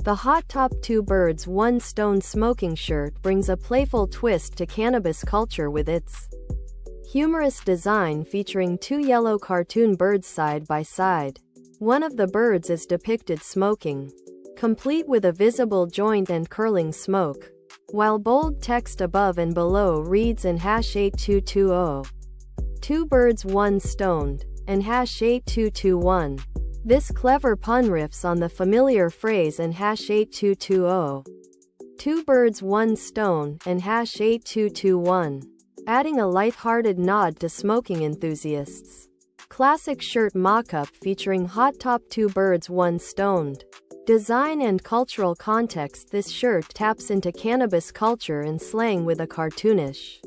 The Hot Top 2 Birds 1 Stone smoking shirt brings a playful twist to cannabis culture with its humorous design featuring two yellow cartoon birds side by side. One of the birds is depicted smoking, complete with a visible joint and curling smoke, while bold text above and below reads in #8220. 2 birds 1 stoned, and #8221. This clever pun riffs on the familiar phrase and #8220. 2 birds 1 stone, and #8221. Adding a light-hearted nod to smoking enthusiasts. Classic shirt mock-up featuring Hot Top 2 Birds 1 Stoned. Design and cultural context. This shirt taps into cannabis culture and slang with a cartoonish,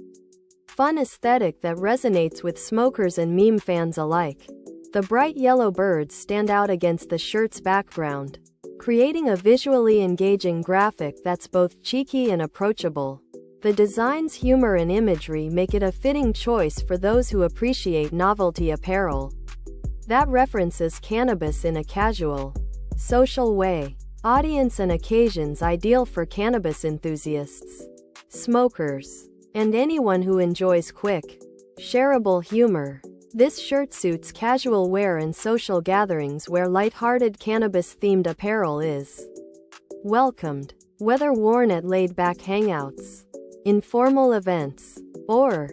fun aesthetic that resonates with smokers and meme fans alike. The bright yellow birds stand out against the shirt's background, creating a visually engaging graphic that's both cheeky and approachable. The design's humor and imagery make it a fitting choice for those who appreciate novelty apparel that references cannabis in a casual, social way. Audience and occasions ideal for cannabis enthusiasts, smokers, and anyone who enjoys quick, shareable humor. This shirt suits casual wear and social gatherings where light-hearted cannabis-themed apparel is welcomed, whether worn at laid-back hangouts, informal events, or